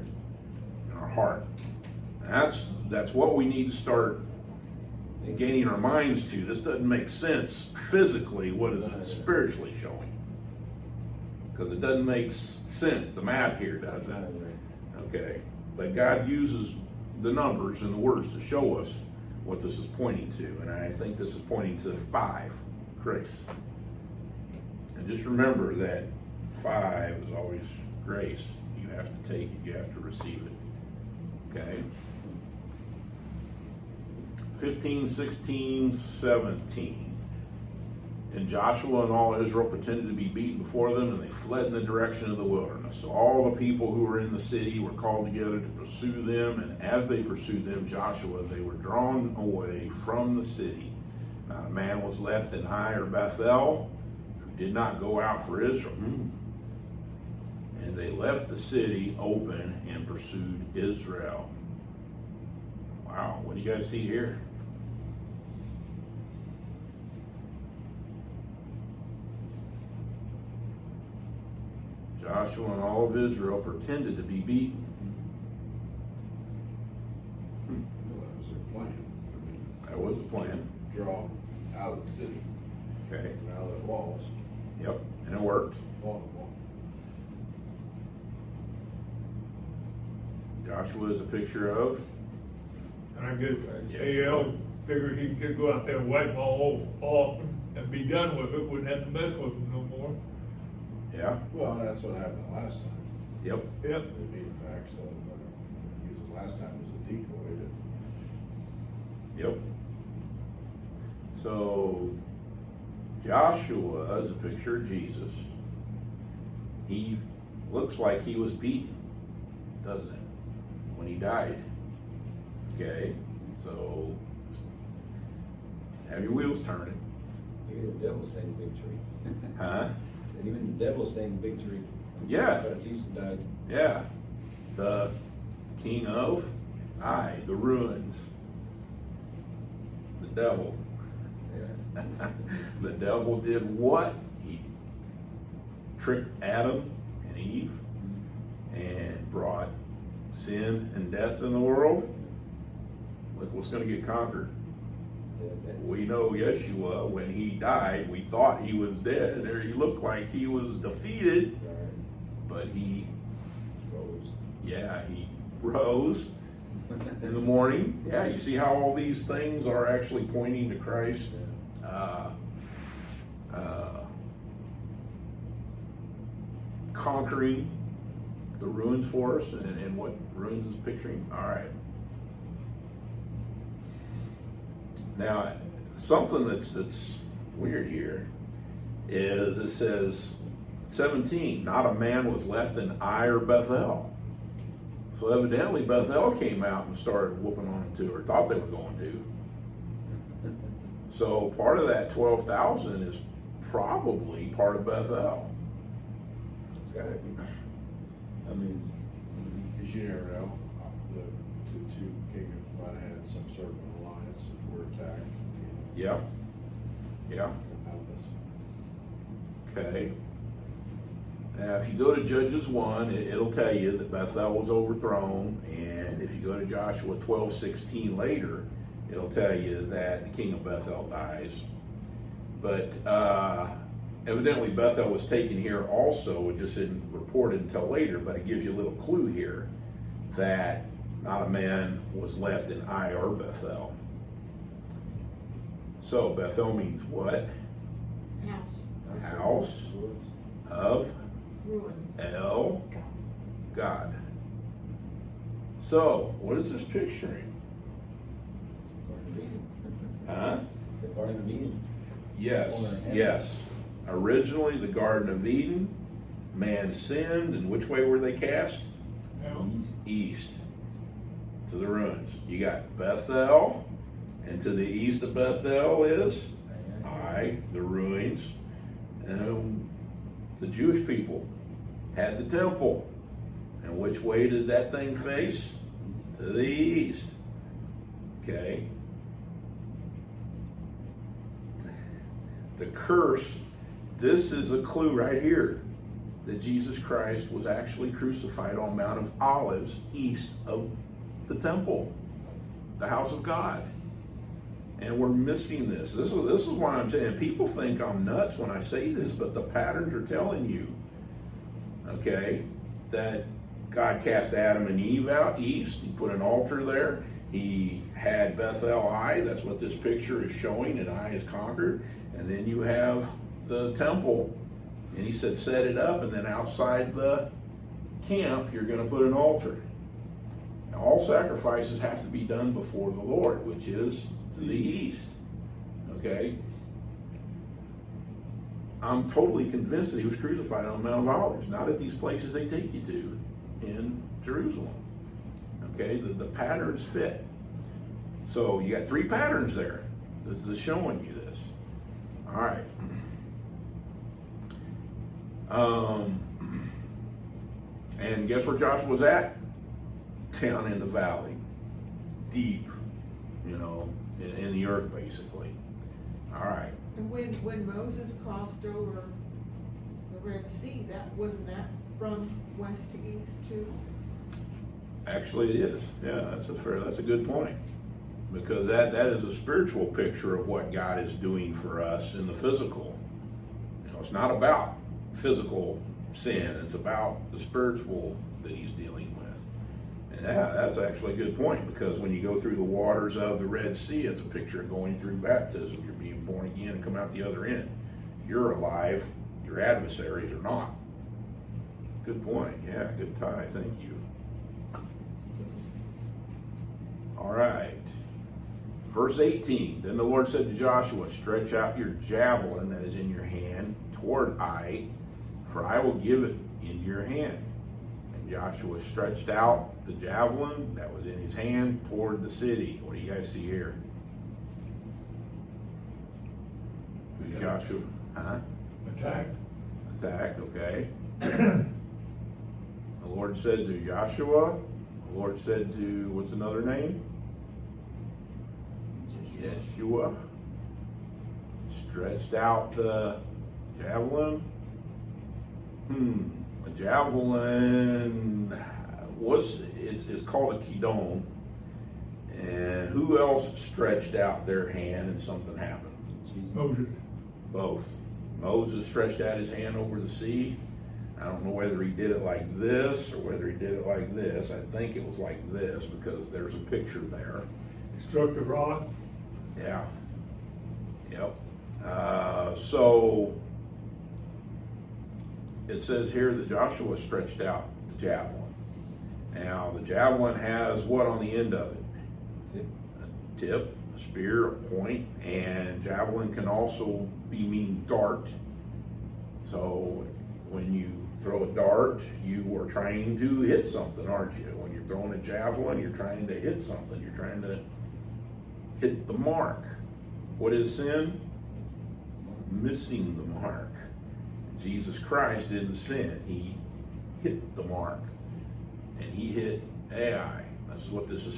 Speaker 1: in our heart. And that's what we need to start gaining our minds to. This doesn't make sense physically. What is it spiritually showing? Because it doesn't make sense. The math here doesn't. Okay, but God uses the numbers and the words to show us what this is pointing to, and I think this is pointing to 5, grace. And just remember that 5 is always grace. You have to take it, you have to receive it. Okay? 15, 16, 17. And Joshua and all Israel pretended to be beaten before them, and they fled in the direction of the wilderness. So all the people who were in the city were called together to pursue them, and as they pursued them, they were drawn away from the city. Not a man was left in Ai or Bethel who did not go out for Israel. And they left the city open and pursued Israel. Wow, what do you guys see here? Joshua and all of Israel pretended to be beaten.
Speaker 9: Well, that was their plan. I mean,
Speaker 1: That was the plan.
Speaker 9: draw them out of the city,
Speaker 1: Okay.
Speaker 9: and out of the walls,
Speaker 1: Yep. And it worked.
Speaker 9: wall.
Speaker 1: Joshua is a picture of.
Speaker 7: And I guess
Speaker 1: Yes.
Speaker 7: AL figured he could go out there and wipe them all off and be done with it, wouldn't have to mess with them no more.
Speaker 1: Yeah.
Speaker 9: Well, that's what happened last time.
Speaker 1: Yep.
Speaker 7: Yep.
Speaker 9: They beat them back, so because last time was a decoy.
Speaker 1: Yep. So Joshua is a picture of Jesus. He looks like he was beaten, doesn't it? When he died. Okay. So have your wheels turning.
Speaker 3: Even the devil sang victory.
Speaker 1: Huh?
Speaker 3: And even the devil sang victory.
Speaker 1: Yeah.
Speaker 3: But Jesus died.
Speaker 1: Yeah. The king of Ai, the ruins. The devil.
Speaker 3: Yeah.
Speaker 1: The devil did what? He tricked Adam and Eve and brought sin and death in the world. Look what's going to get conquered. We know Yeshua, when he died, we thought he was dead, or he looked like he was defeated, but he rose in the morning. Yeah, you see how all these things are actually pointing to Christ. Conquering the ruins for us, and what ruins is picturing. All right. Now, something that's weird here is it says 17, not a man was left in Ai or Bethel. So evidently Bethel came out and started whooping on them too, or thought they were going to. So part of that 12,000 is probably part of Bethel.
Speaker 3: It's gotta be. I mean,
Speaker 9: Because you never know, the two kingdoms might have had some sort of an alliance if we're attacked.
Speaker 1: Yeah. Yeah. Okay. Now, if you go to Judges 1, it'll tell you that Bethel was overthrown, and if you go to Joshua 12:16 later, it'll tell you that the king of Bethel dies. But evidently Bethel was taken here also. It just isn't reported until later, but it gives you a little clue here that not a man was left in Ai or Bethel. So Bethel means what? House of
Speaker 8: Ruins.
Speaker 1: El God. So, what is this picturing? Huh?
Speaker 3: The Garden of Eden.
Speaker 1: Yes,
Speaker 3: Or heaven.
Speaker 1: yes. Originally, the Garden of Eden, man sinned, and which way were they cast? East, to the ruins. You got Bethel, and to the east of Bethel is Ai, the ruins. And the Jewish people had the temple. And which way did that thing face? To the east. Okay. The curse, this is a clue right here that Jesus Christ was actually crucified on Mount of Olives east of the temple, the house of God. And we're missing this. This is why I'm saying, people think I'm nuts when I say this, but the patterns are telling you, okay, that God cast Adam and Eve out east. He put an altar there. He had Bethel Ai. That's what this picture is showing, and Ai is conquered. And then you have the temple. And he said, set it up, and then outside the camp, you're going to put an altar. Now, all sacrifices have to be done before the Lord, which is to the east. Okay? I'm totally convinced that he was crucified on the Mount of Olives, not at these places they take you to in Jerusalem. Okay? The patterns fit. So you got 3 patterns there. This is showing you this. All right. And guess where Joshua was at? Down in the valley, deep, you know, in the earth, basically. All right.
Speaker 8: And when Moses crossed over the Red Sea, wasn't that from west to east too?
Speaker 1: Actually, it is. Yeah, that's a good point, because that is a spiritual picture of what God is doing for us in the physical. You know, it's not about physical sin; it's about the spiritual that He's dealing with. And that's actually a good point, because when you go through the waters of the Red Sea, it's a picture of going through baptism. You're being born again and come out the other end. You're alive. Your adversaries are not. Good point. Yeah, good tie. Thank you. All right. Verse 18. Then the Lord said to Joshua, stretch out your javelin that is in your hand toward Ai, for I will give it in your hand. And Joshua stretched out the javelin that was in his hand toward the city. What do you guys see here? Who's Joshua? Huh?
Speaker 7: Attack.
Speaker 1: Attack, okay. The Lord said to Joshua, the Lord said to, what's another name? Yeshua. Stretched out the javelin. A javelin it's called a kidon. And who else stretched out their hand and something happened?
Speaker 7: Moses.
Speaker 1: Both. Moses stretched out his hand over the sea. I don't know whether he did it like this or whether he did it like this. I think it was like this, because there's a picture there.
Speaker 7: Struck the rock.
Speaker 1: Yeah. Yep. So it says here that Joshua stretched out the javelin. Now the javelin has what on the end of it? A tip, a spear, a point, and javelin can also mean dart. So when you throw a dart, you are trying to hit something, aren't you? When you're throwing a javelin, you're trying to hit something. You're trying to hit the mark. What is sin? Missing the mark. Jesus Christ didn't sin. He hit the mark. And he hit Ai. That's what this is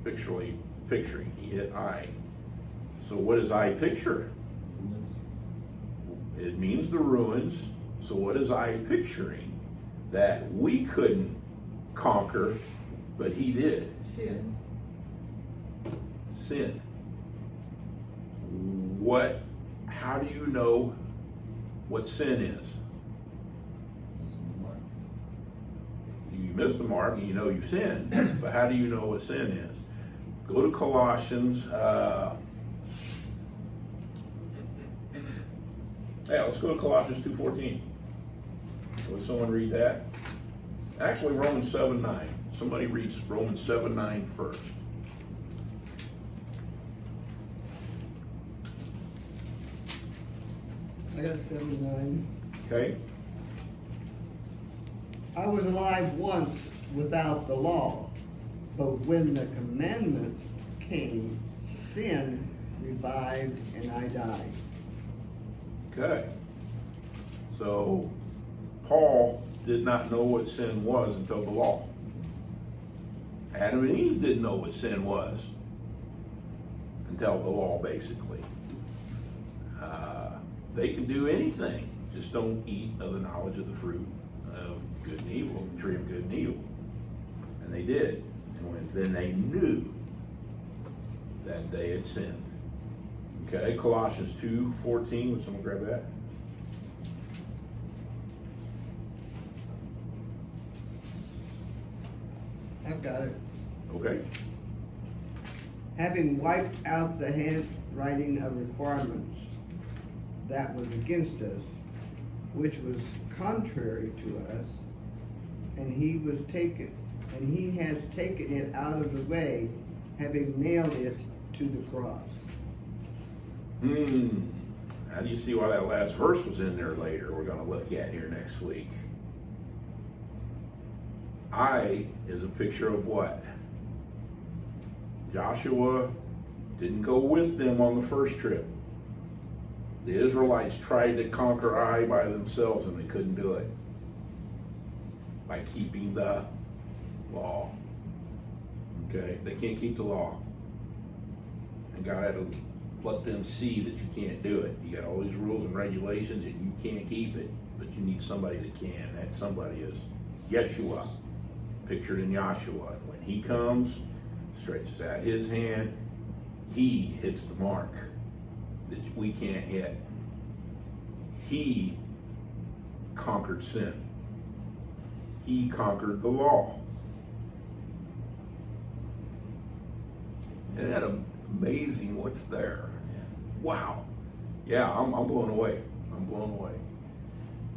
Speaker 1: picturing. He hit Ai. So what does Ai picture? It means the ruins. So what is Ai picturing? That we couldn't conquer, but he did.
Speaker 8: Sin.
Speaker 1: Sin. How do you know what sin is? You missed the mark and you know you sinned, but how do you know what sin is? Go to Colossians, let's go to Colossians 2:14. Would someone read that? Actually, Romans 7:9. Somebody reads Romans 7:9 first.
Speaker 10: I got 79.
Speaker 1: Okay,
Speaker 10: I was alive once without the law, but when the commandment came, sin revived and I died.
Speaker 1: okay. So, Paul did not know what sin was until the law. Adam and Eve didn't know what sin was until the law, basically. They can do anything, just don't eat of the knowledge of the fruit of good and evil, the tree of good and evil. And they did. And then they knew that they had sinned. Okay, Colossians 2:14, would someone grab that?
Speaker 10: I've got it.
Speaker 1: Okay,
Speaker 10: Having wiped out the handwriting of requirements that was against us, which was contrary to us, and he has taken it out of the way, having nailed it to the cross.
Speaker 1: How do you see why that last verse was in there later? We're gonna look at here next week. I is a picture of what? Joshua didn't go with them on the first trip. The Israelites tried to conquer Ai by themselves and they couldn't do it by keeping the law. Okay, they can't keep the law. And God had to let them see that you can't do it. You got all these rules and regulations and you can't keep it, but you need somebody that can. That somebody is Yeshua, pictured in Joshua. When he comes, stretches out his hand, he hits the mark that we can't hit. He conquered sin. He conquered the law. Isn't that amazing what's there? Wow. Yeah, I'm blown away. I'm blown away.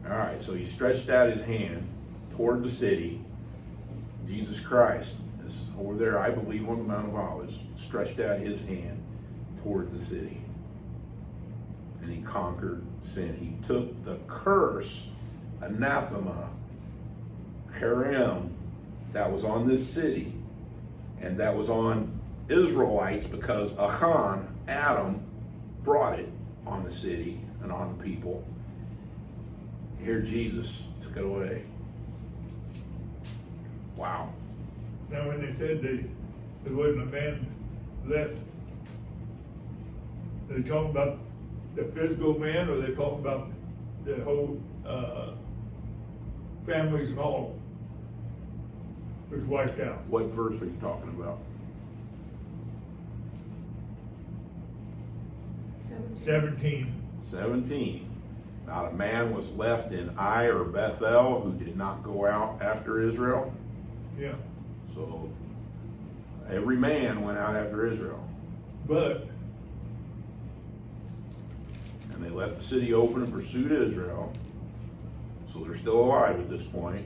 Speaker 1: All right, so he stretched out his hand toward the city. Jesus Christ is over there, I believe, on the Mount of Olives, stretched out his hand toward the city. And he conquered sin. He took the curse, anathema, herem, that was on this city, and that was on Israelites because Achan, Adam, brought it on the city and on the people. Here Jesus took it away. Wow.
Speaker 7: Now, when they said there wasn't a man left, are they talking about the physical man, or are they talking about the whole families and all was wiped out?
Speaker 1: What verse are you talking about?
Speaker 7: 17.
Speaker 1: 17. Not a man was left in Ai or Bethel who did not go out after Israel.
Speaker 7: Yeah,
Speaker 1: So every man went out after Israel.
Speaker 7: but
Speaker 1: And they left the city open and pursued Israel. So they're still alive at this point.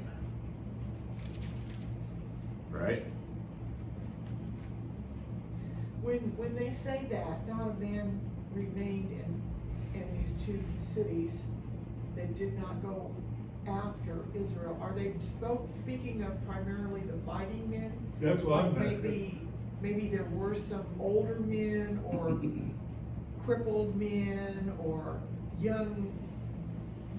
Speaker 1: Right?
Speaker 8: When they say that, not a man remained in these two cities that did not go after Israel, are they speaking of primarily the fighting men?
Speaker 7: that's what I'm
Speaker 8: Like
Speaker 7: asking.
Speaker 8: maybe there were some older men or crippled men or young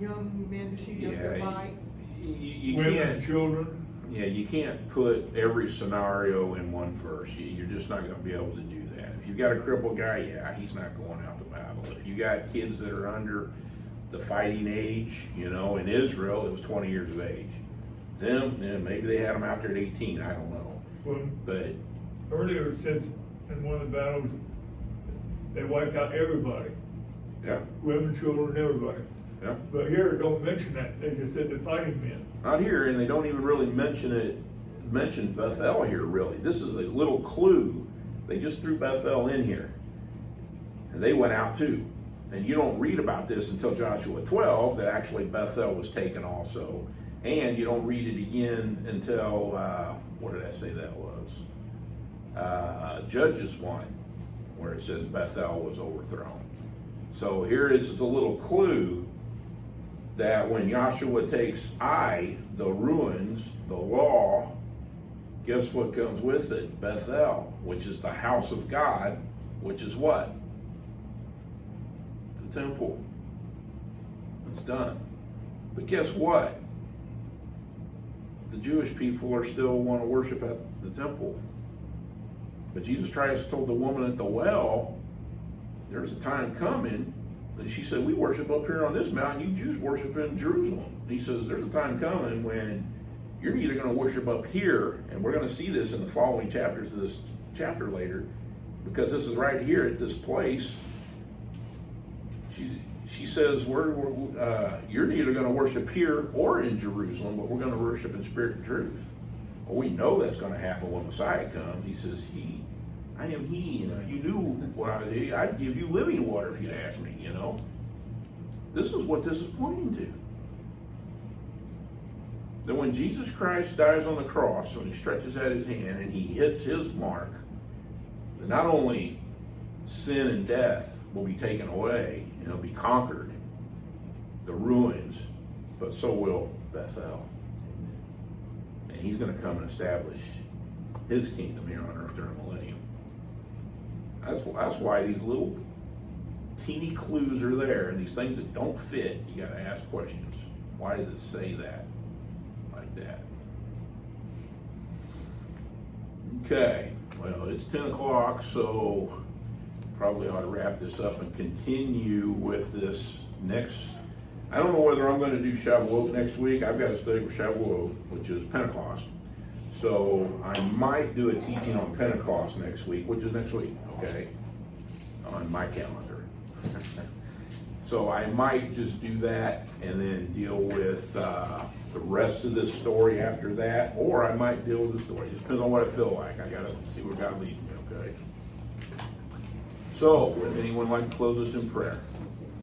Speaker 8: men too young to fight.
Speaker 1: You
Speaker 7: Women and
Speaker 1: can't.
Speaker 7: children.
Speaker 1: Yeah, you can't put every scenario in one verse. You're just not going to be able to do that. If you've got a crippled guy, yeah, he's not going out to battle. If you got kids that are under the fighting age, in Israel, it was 20 years of age. Them, maybe they had them out there at 18, I don't know.
Speaker 7: Well,
Speaker 1: But,
Speaker 7: earlier it says in one of the battles, they wiped out everybody,
Speaker 1: yeah,
Speaker 7: women, children, everybody.
Speaker 1: yeah.
Speaker 7: But here it don't mention that. They just said the fighting men.
Speaker 1: Not here, and they don't even really mention Bethel here, really. This is a little clue. They just threw Bethel in here. And they went out too. And you don't read about this until Joshua 12, that actually Bethel was taken also. And you don't read it again until, what did I say that was? Judges 1, where it says Bethel was overthrown. So here is a little clue that when Joshua takes Ai, the ruins, the law, guess what comes with it? Bethel, which is the house of God, which is what? The temple. It's done. But guess what? The Jewish people are still want to worship at the temple. But Jesus Christ told the woman at the well, there's a time coming. And she said, we worship up here on this mountain, you Jews worship in Jerusalem. And he says, there's a time coming when you're either going to worship up here, and we're going to see this in the following chapters of this chapter later, because this is right here at this place. She says, you're either going to worship here or in Jerusalem, but we're going to worship in spirit and truth. Well, we know that's going to happen when Messiah comes. He says, I am he, and if you knew what I'd give you living water if you'd ask me, you know. This is what this is pointing to. That when Jesus Christ dies on the cross, when he stretches out his hand and he hits his mark, that not only sin and death will be taken away and it'll be conquered, the ruins, but so will Bethel. And he's going to come and establish his kingdom here on earth during the millennium. That's why these little teeny clues are there, and these things that don't fit, you got to ask questions. Why does it say that like that? Okay, well, it's 10 o'clock, so probably ought to wrap this up and continue with this next. I don't know whether I'm going to do Shavuot next week. I've got to study for Shavuot, which is Pentecost. So I might do a teaching on Pentecost next week, which is next week, okay, on my calendar. So I might just do that and then deal with the rest of this story after that, or I might deal with the story. It just depends on what I feel like. I got to see where God leads me, okay? So would anyone like to close us in prayer?